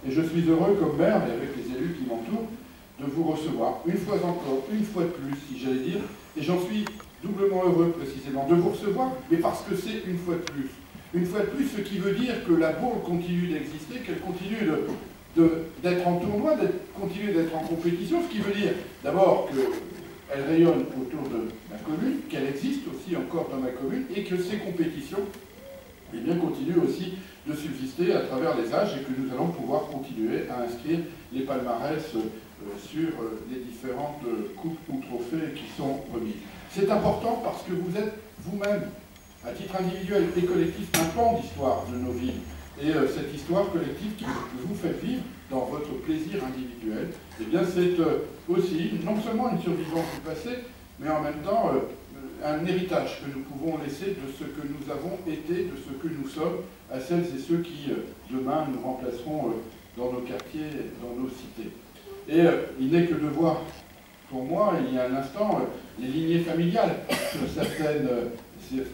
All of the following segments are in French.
Et je suis heureux comme maire, et avec les élus qui m'entourent, de vous recevoir une fois encore, une fois de plus, si j'allais dire, et j'en suis doublement heureux précisément de vous recevoir, mais parce que c'est une fois de plus. Une fois de plus, ce qui veut dire que la Baule continue d'exister, qu'elle continue d'être en tournoi, continue d'être en compétition, ce qui veut dire d'abord qu'elle rayonne autour de ma commune, qu'elle existe aussi encore dans ma commune, et que ces compétitions eh bien, continuent aussi de subsister à travers les âges et que nous allons pouvoir continuer à inscrire les palmarès sur les différentes coupes ou trophées qui sont remis. C'est important parce que vous êtes vous-même, à titre individuel et collectif, un pan d'histoire de nos villes. Et cette histoire collective que vous faites vivre dans votre plaisir individuel, eh bien c'est aussi non seulement une survivance du passé, mais en même temps un héritage que nous pouvons laisser de ce que nous avons été, de ce que nous sommes, à celles et ceux qui, demain, nous remplaceront dans nos quartiers, dans nos cités. Et il n'est que de voir, pour moi, il y a un instant, les lignées familiales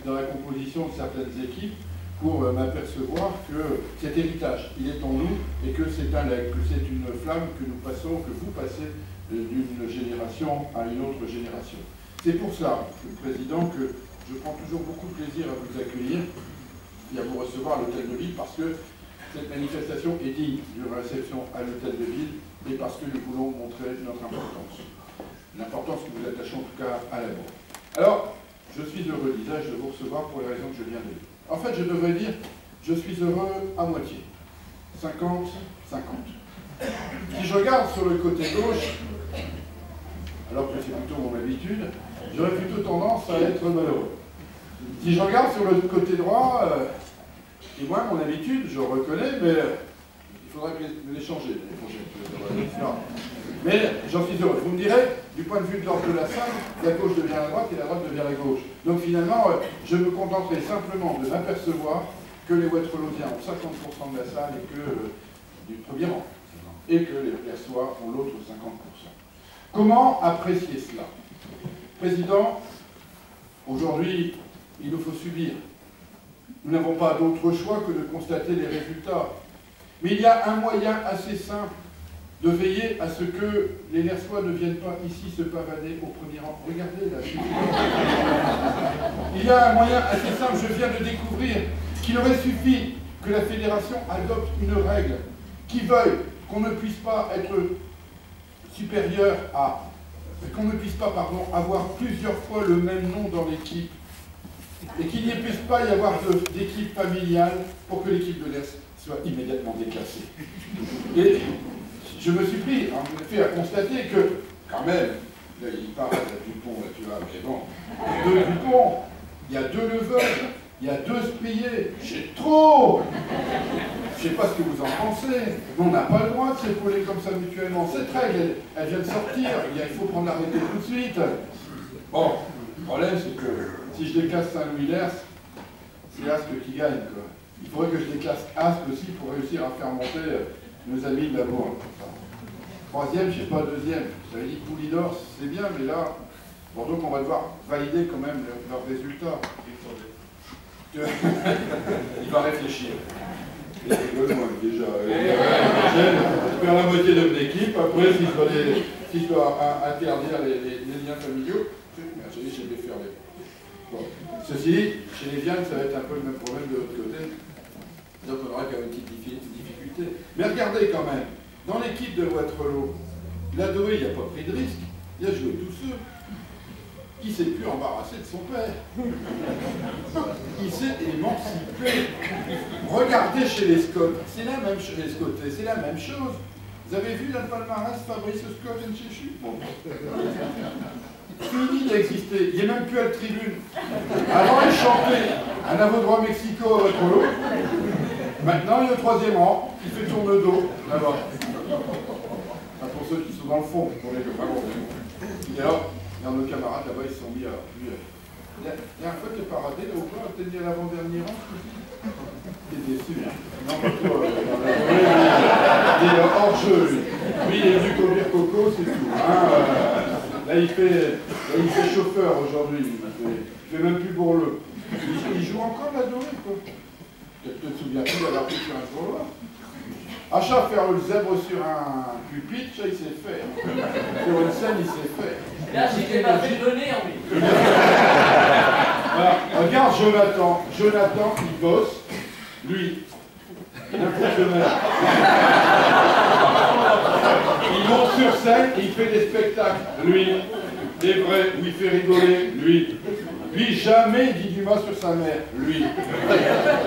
dans la composition de certaines équipes, pour m'apercevoir que cet héritage, il est en nous, et que c'est un legs, que c'est une flamme que nous passons, que vous passez d'une génération à une autre génération. C'est pour ça, Monsieur le Président, que je prends toujours beaucoup de plaisir à vous accueillir et à vous recevoir à l'Hôtel de Ville, parce que cette manifestation est digne d'une réception à l'Hôtel de Ville, et parce que nous voulons montrer notre importance. L'importance que nous attachons en tout cas à la Baule. Alors, je suis heureux, disais-je, de vous recevoir pour les raisons que je viens de dire. En fait, je devrais dire, je suis heureux à moitié. 50-50. Si je regarde sur le côté gauche, alors que c'est plutôt mon habitude, j'aurais plutôt tendance à être malheureux. Si je regarde sur le côté droit, et moi, mon habitude, je reconnais, mais il faudrait me les changer l'année prochaine. Mais j'en suis heureux. Vous me direz, du point de vue de l'ordre de la salle, la gauche devient la droite et la droite devient la gauche. Donc finalement, je me contenterai simplement de m'apercevoir que les Ouattrelausiens ont 50% de la salle et que du premier rang, et que les Versois ont l'autre 50%. Comment apprécier cela? Président, aujourd'hui, il nous faut subir. Nous n'avons pas d'autre choix que de constater les résultats. Mais il y a un moyen assez simple de veiller à ce que les Versois ne viennent pas ici se pavaner au premier rang. Regardez là. Il y a un moyen assez simple, je viens de découvrir, qu'il aurait suffi que la fédération adopte une règle qui veuille qu'on ne puisse pas être supérieur à... qu'on ne puisse pas, pardon, avoir plusieurs fois le même nom dans l'équipe et qu'il n'y puisse pas y avoir d'équipe familiale pour que l'équipe de l'Est soit immédiatement déclassée. Et je me suis pris, en effet, à constater que, quand même, là, il parle de Dupont, là, tu vois, mais bon, de Dupont, il y a 2 Leveuil, il y a 2 Sprier, j'ai trop. Je ne sais pas ce que vous en pensez, mais on n'a pas le droit de s'épauler comme ça mutuellement. Cette règle, elle vient de sortir, il faut prendre l'arrêté tout de suite. Bon, le problème, c'est que si je déclasse Saint-Louis-l'Hers, c'est Asque qui gagne, quoi. Il faudrait que je déclasse Asque aussi pour réussir à faire monter nos amis de la Baule. 3e, je ne sais pas, 2e. J'avais dit Poulidor, c'est bien, mais là, bon, donc on va devoir valider quand même leurs résultats. Il va réfléchir. Il rigole, moi, déjà. Je perds la moitié de mon équipe. Après, si je dois interdire les liens familiaux, je vais faire les... Bon. Ceci dit, chez les Vianes, ça va être un peu le même problème de l'autre côté. Donc on aura quand même une petite difficulté. Mais regardez quand même, dans l'équipe de Ouattrelot, Ladoé, il n'a pas pris de risque, il a joué tout seul. Il ne s'est plus embarrassé de son père. Il s'est émancipé. Regardez chez les Scott, c'est la même chose, les Scottais, c'est la même chose. Vous avez vu le palmarès Fabrice Scott et Nchechu? Bon. Fini d'exister, il n'est même plus à la tribune. Avant, il chantait un Avodroit Mexico à Ouattrelot. Maintenant, il est au 3e rang, il fait tourne le dos, là-bas. Enfin, pour ceux qui sont dans le fond, pour les vraiment. Et alors, nos camarades là-bas, ils se sont mis à... La dernière fois que tu es paradé, là, au point, t'es mis à l'avant-dernier rang. T'es déçu, hein. Non, pas toi. Il est hors-jeu, lui. Lui, il est venu conduire Coco, c'est tout. Hein, là, il fait chauffeur aujourd'hui. Il fait même plus bourreleux. Il joue encore la dorée, quoi. Tu te souviens plus d'avoir pris sur un tournoi? Achat faire le zèbre sur un pupitre, ça il sait faire. Sur une scène, il sait faire. Là, j'étais pas fait donner en lui. Voilà. Regarde Jonathan. Jonathan, il bosse. Lui, il est un fonctionnaire. Il monte sur scène et il fait des spectacles. Lui, des vrais, où il fait rigoler. Lui. Lui, jamais il dit du mal sur sa mère. Lui.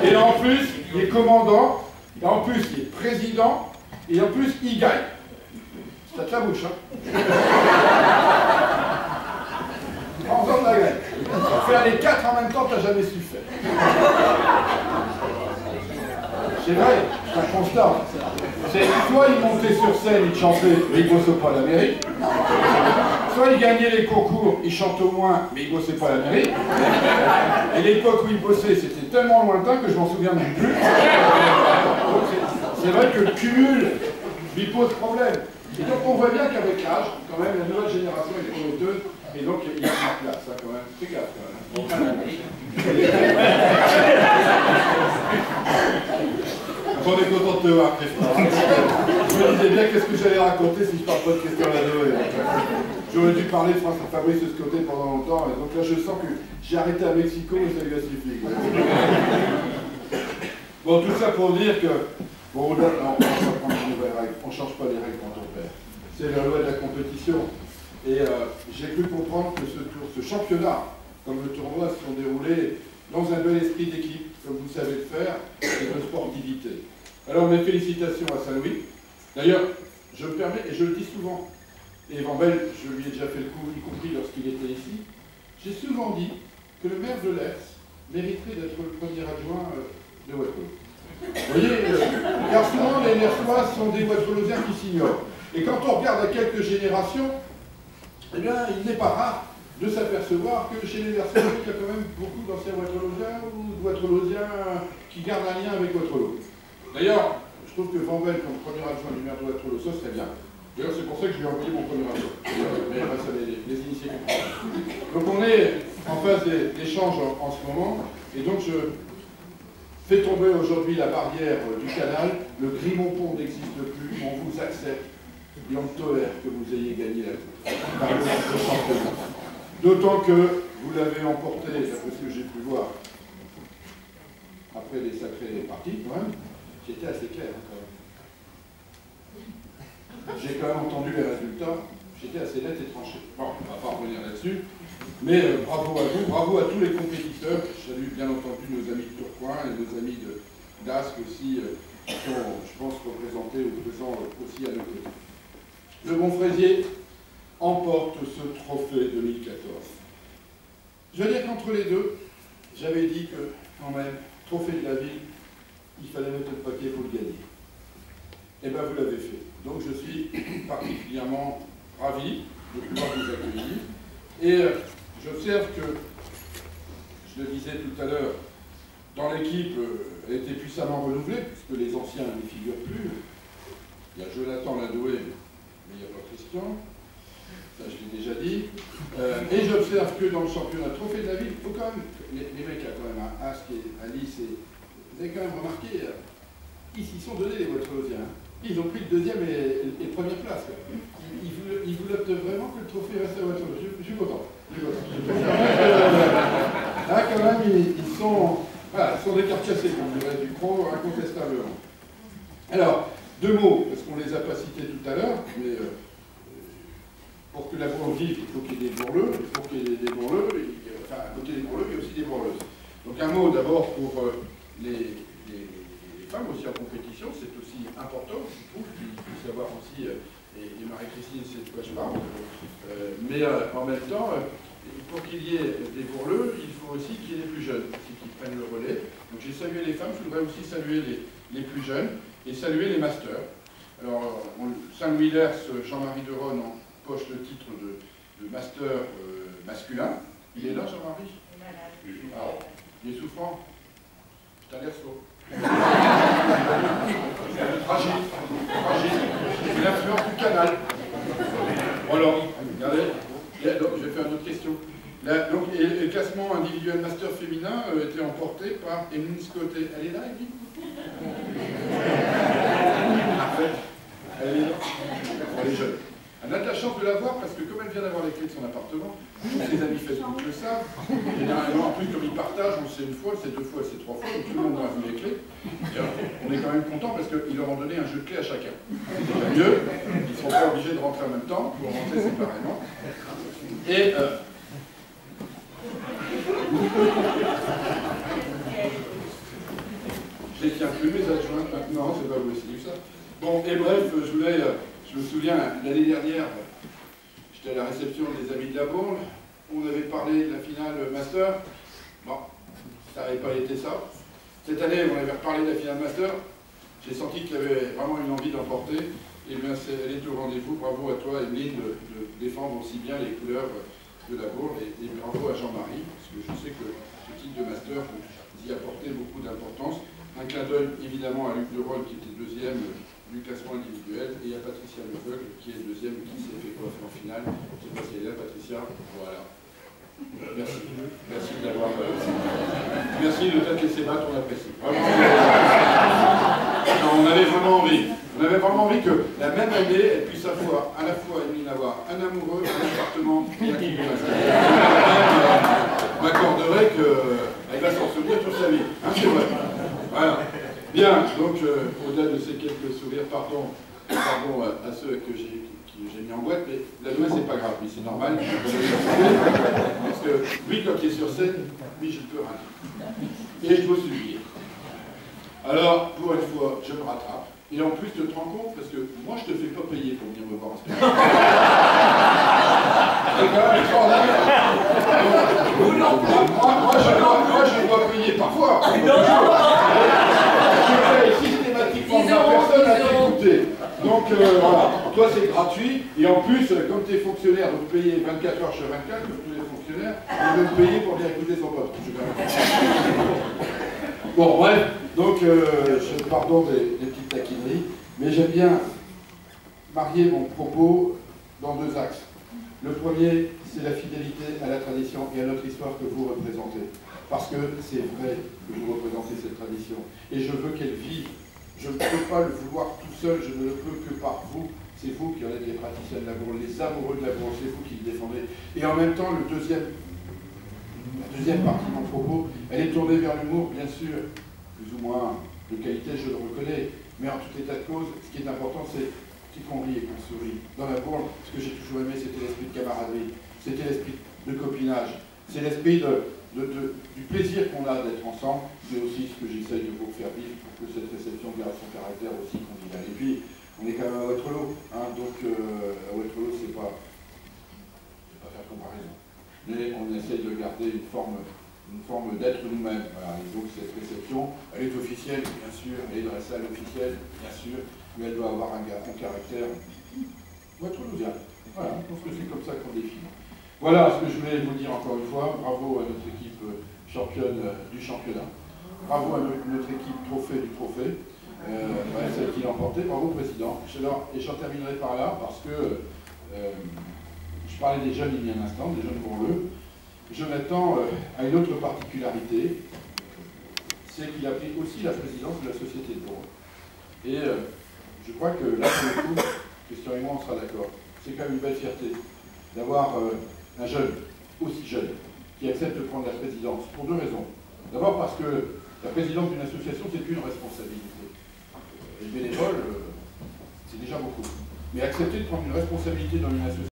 Et en plus, il est commandant. Et en plus, il est président. Et en plus, il gagne. Ça te la bouche, hein. En faisant de la gagne. Faire les 4 en même temps, t'as jamais su faire. C'est vrai, c'est un constat. Soit il montait sur scène, il chantait, mais il bossait pas à la mairie. Soit il gagnait les concours, il chantait au moins, mais il bossait pas à la mairie. Et l'époque où il bossait, c'était tellement lointain que je m'en souviens même plus. C'est vrai que le cumul lui pose problème. Et donc on voit bien qu'avec l'âge, quand même, la nouvelle génération est prometteuse, et donc il y a une place, hein, quand même. Fais gaffe, quand même. On est content de te voir, Christophe. Je me disais bien qu'est-ce que j'allais raconter si je parle pas de Christophe Ladeau. J'aurais dû parler de Fabrice Escoté pendant longtemps, et donc là je sens que j'ai arrêté à Mexico et ça lui a suffi. Bon, tout ça pour dire que, bon, là, on ne change pas de nouvelles règles, on ne change pas les règles quand on perd. C'est la loi de la compétition. Et j'ai cru comprendre que ce championnat, comme le tournoi, se sont déroulés dans un bel esprit d'équipe, comme vous savez le faire, et de sportivité. Alors mes félicitations à Saint-Louis. D'ailleurs, je me permets, et je le dis souvent, et Van Belle, je lui ai déjà fait le coup, y compris lorsqu'il était ici, j'ai souvent dit que le maire de Lers mériterait d'être le premier adjoint de Waterloo. Vous voyez, car souvent les Lersois sont des Waterloosiens qui s'ignorent. Et quand on regarde à quelques générations, eh bien, il n'est pas rare de s'apercevoir que chez les Lersois, il y a quand même beaucoup d'anciens Waterloosiens ou de Waterloosiens qui gardent un lien avec Waterloo. D'ailleurs, je trouve que Van Belle, comme premier adjoint du maire de Waterloo, ça serait bien. D'ailleurs, c'est pour ça que je lui ai envoyé mon premier adjoint. Mais ça les initiés comprennent. Donc on est en phase d'échange en ce moment, et donc je fais tomber aujourd'hui la barrière du canal, le Grimont-Pont n'existe plus, on vous accepte, et on tolère que vous ayez gagné la coupe. D'autant que vous l'avez emporté, d'après ce que j'ai pu voir, après les sacrés parties, quand même, j'étais assez clair, hein, quand même. J'ai quand même entendu les résultats, j'étais assez net et tranché. Bon, on ne va pas revenir là-dessus, mais bravo à vous, bravo à tous les compétiteurs. Je salue bien entendu nos amis de Tourcoing et nos amis d'Ascq aussi, qui sont, je pense, représentés ou présents aussi à nos côtés. Le Montfraisier emporte ce trophée 2014. Je veux dire qu'entre les deux, j'avais dit que, quand même, trophée de la ville, il fallait mettre le papier pour le gagner. Et bien, vous l'avez fait. Donc, je suis particulièrement ravi de pouvoir vous accueillir. Et j'observe que, je le disais tout à l'heure, dans l'équipe, elle était puissamment renouvelée, puisque les anciens n'y figurent plus. Il y a Jonathan Ladoué, mais il n'y a pas Christian. Ça, je l'ai déjà dit. Et j'observe que dans le championnat trophée de la ville, il faut quand même, les mecs, il y a quand même un Ascq et un Lys, et vous avez quand même remarqué, ils s'y sont donnés les Waterloosiens. Ils ont pris le deuxième et première place. Ils voulaient vraiment que le trophée reste à Waterloo. Je suis content. Là, quand même, ils sont des cartes cassées, comme dirait Ducrot, incontestablement. Alors, deux mots, parce qu'on ne les a pas cités tout à l'heure, mais pour que la bourre vive, il faut qu'il y ait des bourreleux. Il faut qu'il y ait des bourreleux, enfin, à côté des bourreleux, il y a aussi des bourreleuses. Donc, un mot d'abord pour les femmes aussi en compétition, c'est aussi important, je trouve, qu'il faut savoir aussi, et Marie-Christine sait de quoi je parle, mais en même temps, pour qu'il y ait des bourreleux, il faut aussi qu'il y ait des plus jeunes, qui prennent le relais. Donc j'ai salué les femmes, je voudrais aussi saluer les plus jeunes, et saluer les masters. Alors, Saint-Louis-Lers, Jean-Marie Deronne empoche le titre de master masculin. Il est là, Jean-Marie? Alors, il est souffrant? T'as l'air sourd. Tragique. C'est l'influence du canal. Bon alors, regardez, donc, je vais faire une autre question. Là, donc, et le classement individuel master féminin était emporté par Emeline Scotté. Elle est là, Emeline? pour les jeunes. Elle a de la chance de la voir parce que comme elle vient d'avoir les clés de son appartement, tous ses amis Facebook le savent. Généralement, en plus, comme ils partagent, on sait une fois, c'est deux fois, c'est trois fois, donc tout le monde a vu les clés. Et on est quand même content parce qu'ils leur ont donné un jeu de clés à chacun. C'est déjà mieux, ils ne seront pas obligés de rentrer en même temps, pour rentrer séparément. Et je les tiens plus mes adjoints maintenant, c'est pas possible ça. Bon, et bref, je me souviens, l'année dernière, j'étais à la réception des Amis de la Bourle, on avait parlé de la finale Master, bon, ça n'avait pas été ça. Cette année, on avait reparlé de la finale Master, j'ai senti qu'il y avait vraiment une envie d'emporter, et bien elle est au rendez-vous, bravo à toi Emeline de défendre aussi bien les couleurs de la Bourle, et bravo à Jean-Marie, parce que je sais que ce titre de Master, vous y apportez beaucoup d'importance. Un clin d'œil évidemment à Luc Derol qui était deuxième du classement individuel, et à Patricia Lefeuille qui est deuxième, qui s'est fait coiffer en finale. Je ne sais pas si elle est là, Patricia. Voilà. Merci. Merci d'avoir. Merci de t'être laissé battre, on apprécie. Non, on avait vraiment envie. On avait vraiment envie que la même année, elle puisse avoir à la fois avoir un amoureux, un appartement et un clip de Master. M'accorderait qu'elle va s'en souvenir toute sa vie. Hein, c'est vrai. Voilà. Bien, donc au-delà de ces quelques sourires, pardon à ceux que j'ai mis en boîte, mais la nouvelle c'est pas grave, mais c'est normal. Parce que lui, quand il est sur scène, lui je ne peux rien dire. Et je dois subir. Alors, pour une fois, je me rattrape. Et en plus, tu te rends compte, parce que moi je te fais pas payer pour venir me voir un spectacle. C'est quand même extraordinaire. Moi je dois payer parfois. Systématiquement, personne n'a t'écouter. Donc voilà, toi c'est gratuit, et en plus, comme tu es fonctionnaire, donc payer 24 heures sur 24, comme tous les fonctionnaires, ils veulent payer pour venir écouter son pote. Bon, bref, donc je pardon des petites taquineries, mais j'aime bien marier mon propos dans deux axes. Le premier, c'est la fidélité à la tradition et à notre histoire que vous représentez. Parce que c'est vrai que vous représentez cette tradition. Et je veux qu'elle vive. Je ne peux pas le vouloir tout seul, je ne le peux que par vous. C'est vous qui en êtes les praticiens de la Bourle, les amoureux de la Bourle, c'est vous qui le défendez. Et en même temps, la deuxième partie de mon propos, elle est tournée vers l'humour, bien sûr, plus ou moins de qualité, je le reconnais. Mais en tout état de cause, ce qui est important, c'est qu'on rit et qu'on sourit. Dans la Bourle, ce que j'ai toujours aimé, c'était l'esprit de camaraderie, c'était l'esprit de copinage, c'est l'esprit du plaisir qu'on a d'être ensemble, mais aussi ce que j'essaye de vous faire vivre pour que cette réception garde son caractère aussi convivial. Et puis, on est quand même à Waterloo, hein, donc à Waterloo, c'est pas faire comparaison. Mais on essaye de garder une forme d'être nous-mêmes. Voilà. Et donc cette réception, elle est officielle, bien sûr, elle est dans la salle officielle, bien sûr, mais elle doit avoir un caractère waterloosien. Voilà, je pense que c'est comme ça qu'on définit. Voilà ce que je voulais vous dire encore une fois. Bravo à notre équipe championne du championnat. Bravo à notre équipe trophée du trophée. Celle qui l'a emporté. Bravo président. Et j'en terminerai par là parce que je parlais des jeunes il y a un instant, des jeunes bourleux. Jonathan a une autre particularité, c'est qu'il a pris aussi la présidence de la Société de Bourle. Et je crois que là, pour le coup, Christian et moi, on sera d'accord. C'est quand même une belle fierté d'avoir un jeune, aussi jeune, qui accepte de prendre la présidence, pour deux raisons. D'abord parce que la présidence d'une association, c'est une responsabilité. Et le bénévole, c'est déjà beaucoup. Mais accepter de prendre une responsabilité dans une association,